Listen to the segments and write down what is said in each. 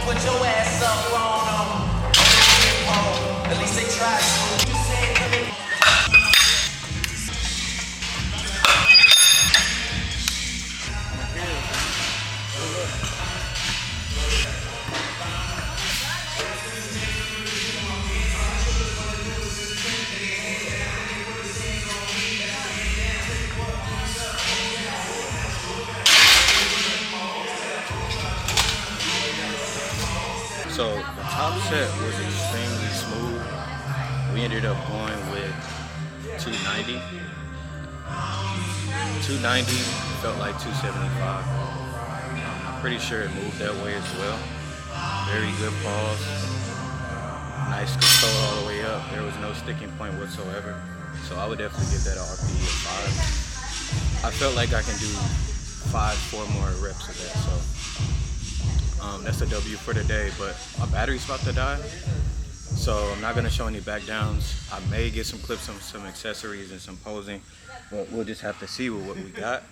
Put your ass up on them. Oh, at least they tried to. You said come in. So the top set was extremely smooth. We ended up going with 290. 290 felt like 275. I'm pretty sure it moved that way as well. Very good pause. Nice control all the way up. There was no sticking point whatsoever. So I would definitely give that an RPE of 5. I felt like I can do 4 more reps of that. So that's a W for the day, but my battery's about to die, so I'm not going to show any back downs. I may get some clips on some accessories and some posing, but we'll just have to see what we got.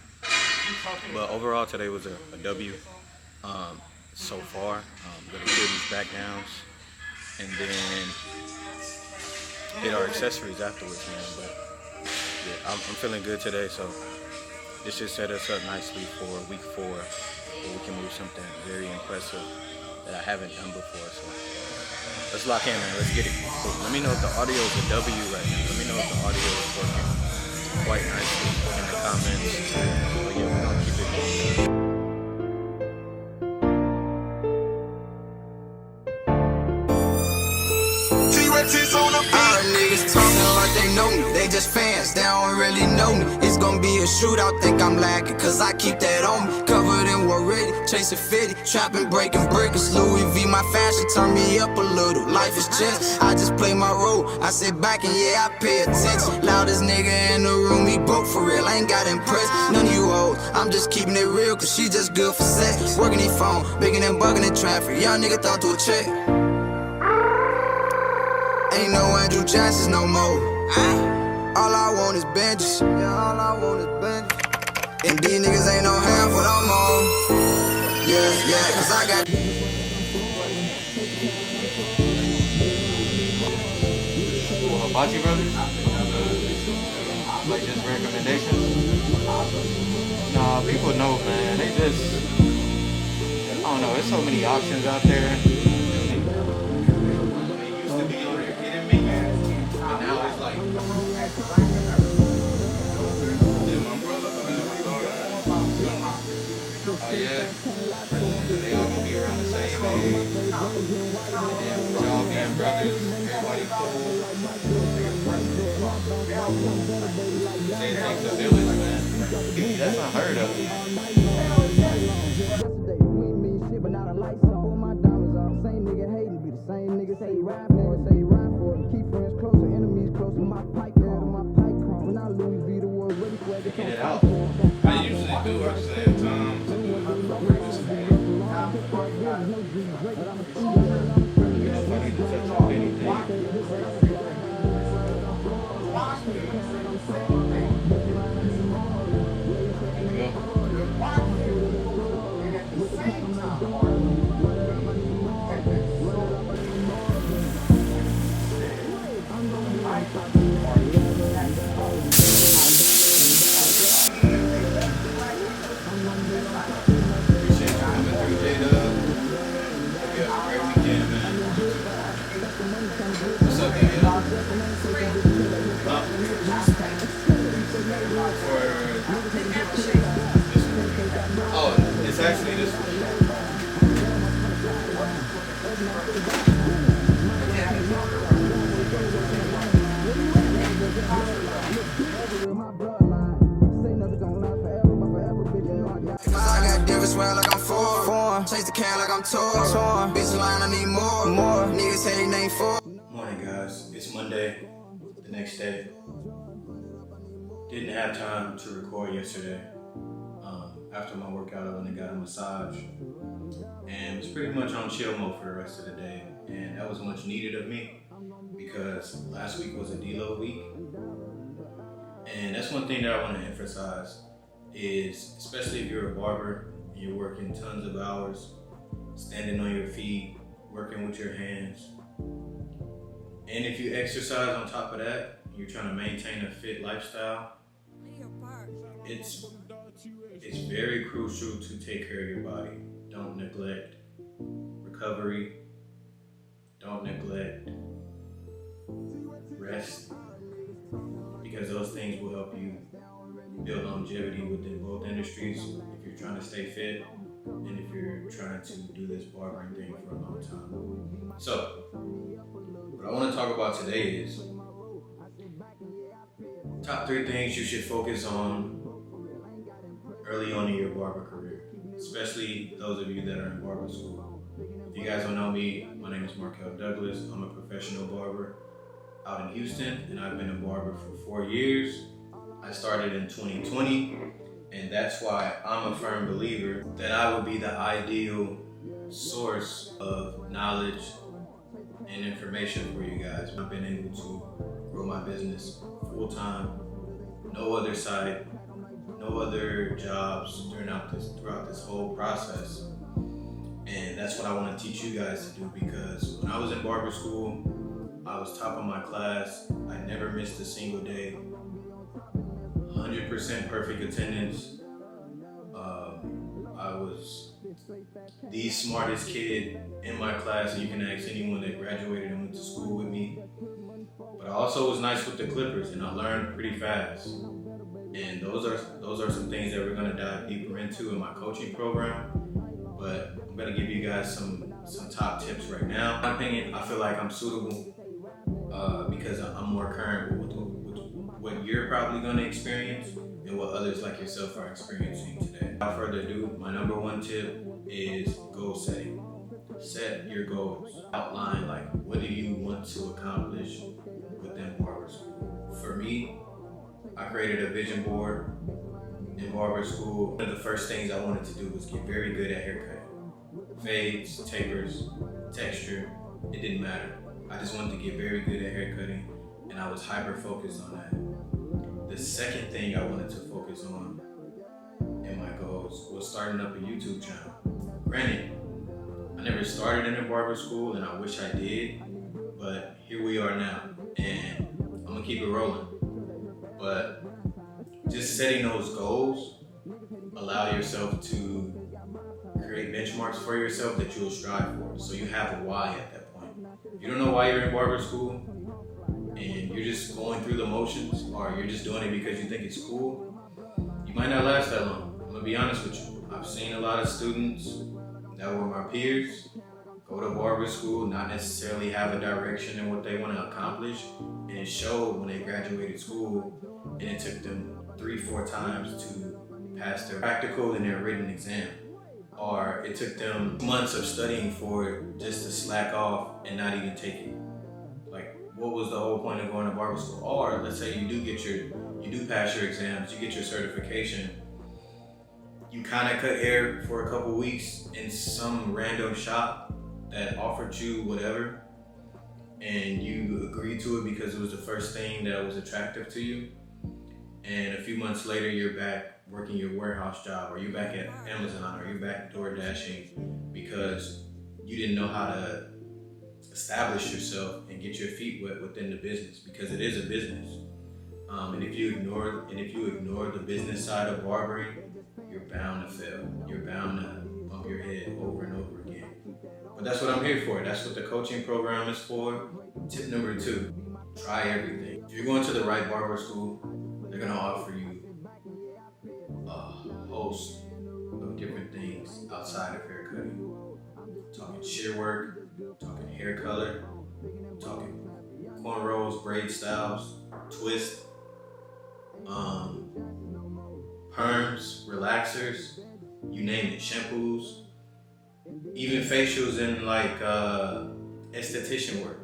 But overall today was a W so far. Gonna do these back downs and then hit our accessories afterwards, man. But yeah, I'm feeling good today, so this should set us up nicely for week 4. We can move something very impressive that I haven't done before. So let's lock in, man. Let's get it. So let me know if the audio is a W right now. Let me know if the audio is working quite nicely in the comments. But yeah, we're gonna keep it going. Our niggas talking like they know me, they just fans, they don't really know me. It's gonna be a shootout, think I'm lacking, cause I keep that on me. Covered in war ready, chasing 50, trapping, breaking brickers. Louis V, my fashion, turn me up a little. Life is chess, I just play my role. I sit back and yeah, I pay attention. Loudest nigga in the room, he broke for real, I ain't got impressed. None of you hoes, I'm just keeping it real, cause she just good for sex. Working the phone, bigger than bugging in traffic. Young nigga thought to a check. Ain't no Andrew Johnson no more. All I want is benches. Yeah, all I want is benches. And these niggas ain't no half what I'm on. Yeah, cause I got. Well, Hibachi Brothers? Like just recommendations? Nah, people know, man. They just, I don't know, there's so many options out there. Oh yeah, they all gonna be around the same age. And with y'all being brothers, everybody cool. Say it takes a village, man. That's unheard of. Same nigga hating, be the same niggas say ride for it, say ride for it. Keep friends closer, enemies closer. My pike, my pike calm. When I Louis V, the world ready for it. Get it out. I usually do actually at times. Oh, it's actually this one. I got different swag like I'm four. Chase the can like I'm torn. Bitch line, I need more. Niggas hating ain't for. Morning, guys. It's Monday, the next day. Didn't have time to record yesterday. After my workout, I went and got a massage and was pretty much on chill mode for the rest of the day. And that was much needed of me because last week was a deload week. And that's one thing that I want to emphasize is, especially if you're a barber and you're working tons of hours, standing on your feet, working with your hands. And if you exercise on top of that, you're trying to maintain a fit lifestyle, it's very crucial to take care of your body. Don't neglect recovery. Don't neglect rest, because those things will help you build longevity within both industries if you're trying to stay fit and if you're trying to do this barbering thing for a long time. So, what I want to talk about today is top 3 things you should focus on early on in your barber career, especially those of you that are in barber school. If you guys don't know me, my name is Markel Douglas. I'm a professional barber out in Houston, and I've been a barber for 4 years. I started in 2020, and that's why I'm a firm believer that I would be the ideal source of knowledge and information for you guys. I've been able to grow my business full time, no other side, no other jobs throughout this whole process. And that's what I want to teach you guys to do, because when I was in barber school, I was top of my class. I never missed a single day. 100% perfect attendance. I was the smartest kid in my class, and you can ask anyone that graduated and went to school with me. But I also was nice with the clippers, and I learned pretty fast. And those are some things that we're gonna dive deeper into in my coaching program. But I'm gonna give you guys some top tips right now. In my opinion, I feel like I'm suitable because I'm more current with what you're probably gonna experience and what others like yourself are experiencing today. Without further ado, my number 1 tip is goal setting. Set your goals. Outline, like, what do you want to accomplish within barber school? For me, I created a vision board in barber school. One of the first things I wanted to do was get very good at haircutting. Fades, tapers, texture, it didn't matter. I just wanted to get very good at haircutting, and I was hyper focused on that. The second thing I wanted to focus on in my goals was starting up a YouTube channel. Granted, I never started in a barber school, and I wish I did, but here we are now, and I'm gonna keep it rolling. But just setting those goals allow yourself to create benchmarks for yourself that you'll strive for, so you have a why at that point. If you don't know why you're in barber school, and you're just going through the motions, or you're just doing it because you think it's cool, you might not last that long. I'm gonna be honest with you. I've seen a lot of students that were my peers go to barber school, not necessarily have a direction in what they want to accomplish, and it showed when they graduated school, and it took them 3-4 times to pass their practical and their written exam. Or it took them months of studying for it just to slack off and not even take it. Like, what was the whole point of going to barber school? Or let's say you do pass your exams, you get your certification, you kind of cut hair for a couple weeks in some random shop that offered you whatever, and you agreed to it because it was the first thing that was attractive to you. And a few months later, you're back working your warehouse job, or you're back at Amazon, or you're back door dashing because you didn't know how to establish yourself and get your feet wet within the business, because it is a business. And if you ignore the business side of barbering, you're bound to fail. You're bound to bump your head over and over again. But that's what I'm here for. That's what the coaching program is for. Tip number 2, try everything. If you're going to the right barber school, they're gonna offer you a host of different things outside of haircutting. Talking shear work, talking hair color, talking cornrows, braid styles, twist, perms, relaxers, you name it, shampoos, even facials and like esthetician work.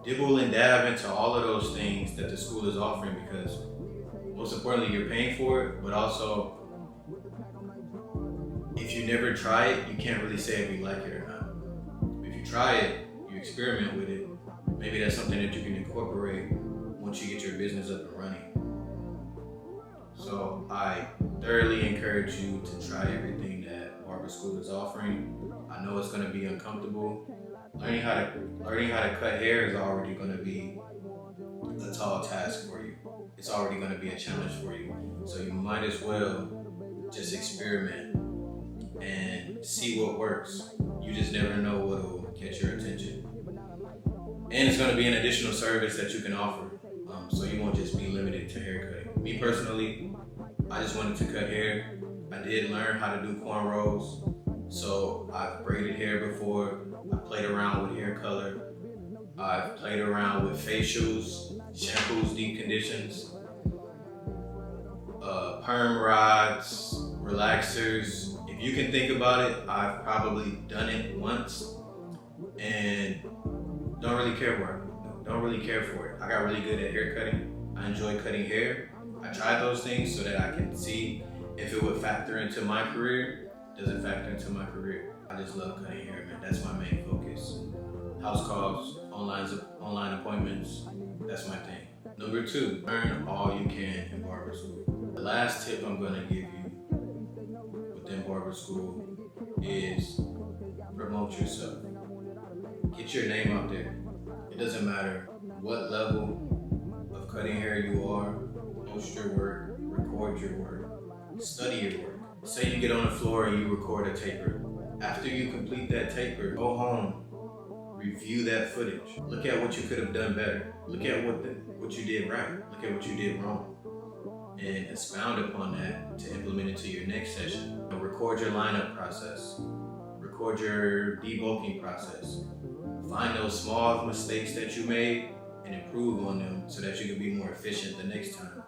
dibble and dab into all of those things that the school is offering, because most importantly, you're paying for it, but also if you never try it, you can't really say if you like it or not. If you try it, you experiment with it, maybe that's something that you can incorporate once you get your business up and running. So I thoroughly encourage you to try everything that Barber School is offering. I know it's going to be uncomfortable. Learning how to cut hair is already going to be a tall task for you. It's already going to be a challenge for you. So you might as well just experiment and see what works. You just never know what will catch your attention. And it's going to be an additional service that you can offer. So you won't just be limited to haircutting. Me personally, I just wanted to cut hair. I did learn how to do cornrows. So I've braided hair before. I played around with hair color. I've played around with facials, shampoos, deep conditions, perm rods, relaxers. If you can think about it, I've probably done it once and don't really care for it. Don't really care for it. I got really good at hair cutting. I enjoy cutting hair. I tried those things so that I can see if it would factor into my career. Does it factor into my career? I just love cutting hair, man. That's my main focus. House calls, online appointments, that's my thing. Number 2, learn all you can in barber school. The last tip I'm gonna give you within barber school is promote yourself. Get your name out there. It doesn't matter what level of cutting hair you are, post your work, record your work, study your work. Say you get on the floor and you record a taper. After you complete that taper, go home, review that footage. Look at what you could have done better. Look at what you did right. Look at what you did wrong. And expound upon that to implement it to your next session. And record your lineup process. Record your debulking process. Find those small mistakes that you made and improve on them so that you can be more efficient the next time.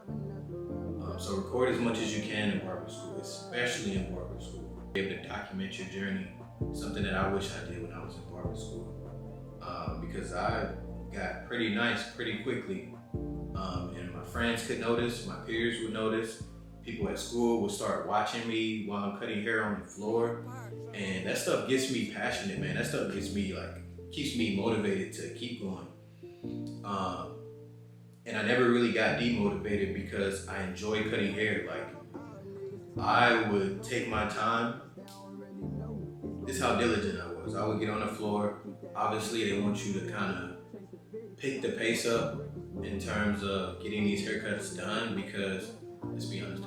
So record as much as you can in barber school, especially in barber school. Be able to document your journey, something that I wish I did when I was in barber school. Because I got pretty nice pretty quickly. And my friends could notice, my peers would notice, people at school would start watching me while I'm cutting hair on the floor. And that stuff gets me passionate, man. That stuff gets me keeps me motivated to keep going. And I never really got demotivated because I enjoy cutting hair. I would take my time. This is how diligent I was. I would get on the floor. Obviously, they want you to kind of pick the pace up in terms of getting these haircuts done because, let's be honest,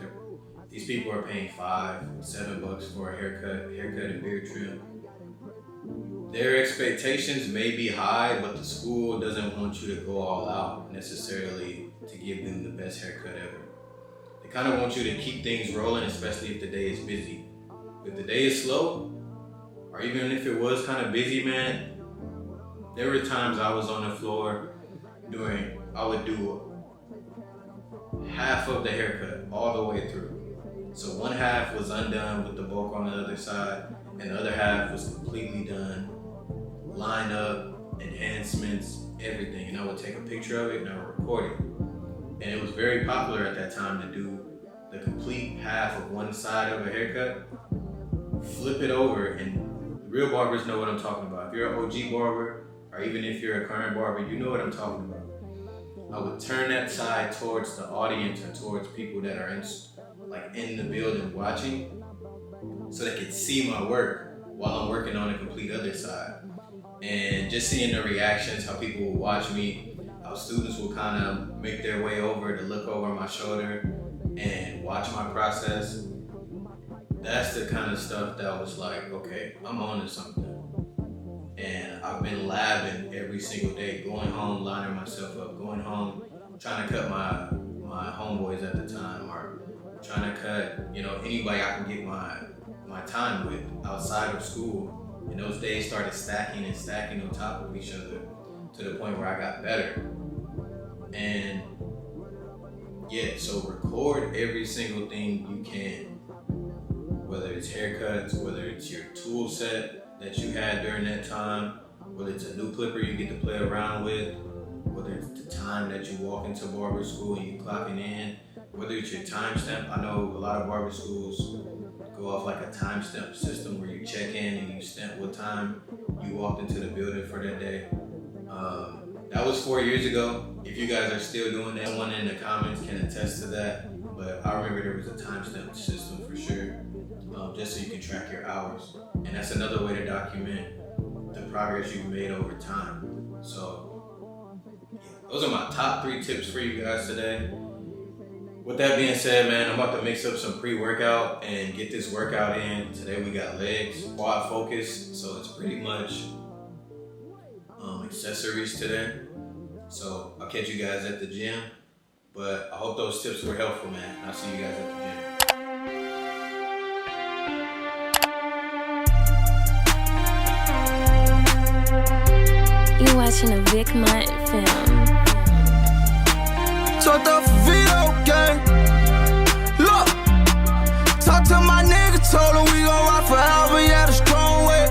these people are paying $5, $7 for a haircut and beard trim. Their expectations may be high, but the school doesn't want you to go all out necessarily to give them the best haircut ever. They kind of want you to keep things rolling, especially if the day is busy. If the day is slow, or even if it was kind of busy, man, there were times I was on the floor I would do half of the haircut all the way through. So one half was undone with the bulk on the other side, and the other half was completely done. Line up, enhancements, everything. And I would take a picture of it and I would record it. And it was very popular at that time to do the complete half of one side of a haircut, flip it over, and real barbers know what I'm talking about. If you're an OG barber, or even if you're a current barber, you know what I'm talking about. I would turn that side towards the audience or towards people that are in the building watching, so they could see my work while I'm working on the complete other side. And just seeing the reactions, how people will watch me, how students will kind of make their way over to look over my shoulder and watch my process. That's the kind of stuff that was like, okay, I'm on to something. And I've been labbing every single day, going home, lining myself up, going home, trying to cut my homeboys at the time, or trying to cut, anybody I can get my time with outside of school. And those days started stacking on top of each other to the point where I got better. And yeah, so record every single thing you can, whether it's haircuts, whether it's your tool set that you had during that time, whether it's a new clipper you get to play around with, time that you walk into barber school and you clocking in, whether it's your timestamp. I know a lot of barber schools go off like a timestamp system where you check in and you stamp what time you walked into the building for that day. That was 4 years ago. If you guys are still doing that, someone in the comments can attest to that. But I remember there was a timestamp system for sure, just so you can track your hours. And that's another way to document the progress you've made over time. So yeah, those are my top 3 tips for you guys today. With that being said, man, I'm about to mix up some pre-workout and get this workout in. Today we got legs, quad focus, so it's pretty much accessories today. So I'll catch you guys at the gym, but I hope those tips were helpful, man. I'll see you guys at the gym. You watching a Vic Munt film. Talked up for video game. Look, talk to my nigga, told him we gon' rock forever, yeah, the strong way.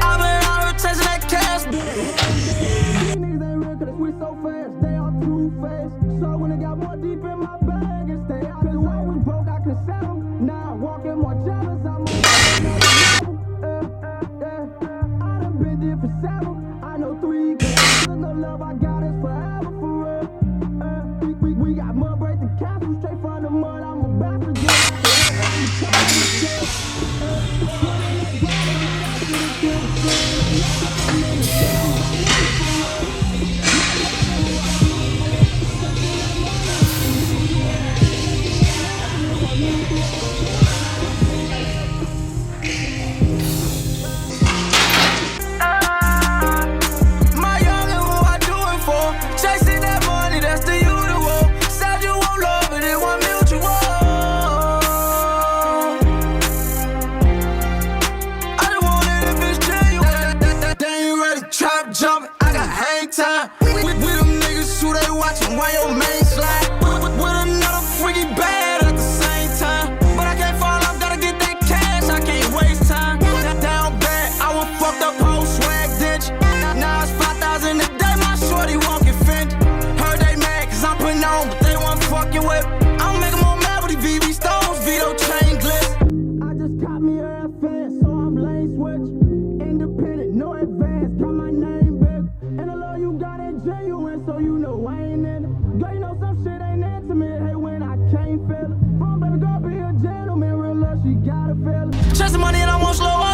I been out here chasing that cash. These niggas ain't real cause we so fast, they all too fast. So when I got more deep in my bag and stay out, cause when I was broke I could settle. Now I'm walking more jealous, I'm on another level. I done been there for several, I know 3 girls, and the love I got is forever for real. We got mud, break the castle, straight from the mud, I'm about to get my youngin', who I do it for? Chasing that money, that's the usual. Said you won't love it, it want mutual. I just want it if it's genuine. They ain't ready, trap jumping, I got hang time. With them niggas who they watching while your main slide. With another freaky bad at the same time. But I can't fall off, gotta get that cash, I can't waste time. Down bad, I was fucked up, whole swag ditch. Now it's 5,000 a day, my shorty walking Fendi. Heard they mad cause I'm putting on, but they want fucking with. I'm making more mad with these VV stones, Vito chain glitz. I just caught me a fast, so I'm lane switch. Independent, no advance, got my name big. And the love you got it genuine, so you know I ain't in it. Girl, you know some shit ain't intimate, hey when I can't feel it. From baby girl, be a gentleman, real love, she gotta feel it. Chase the money and I won't slow up.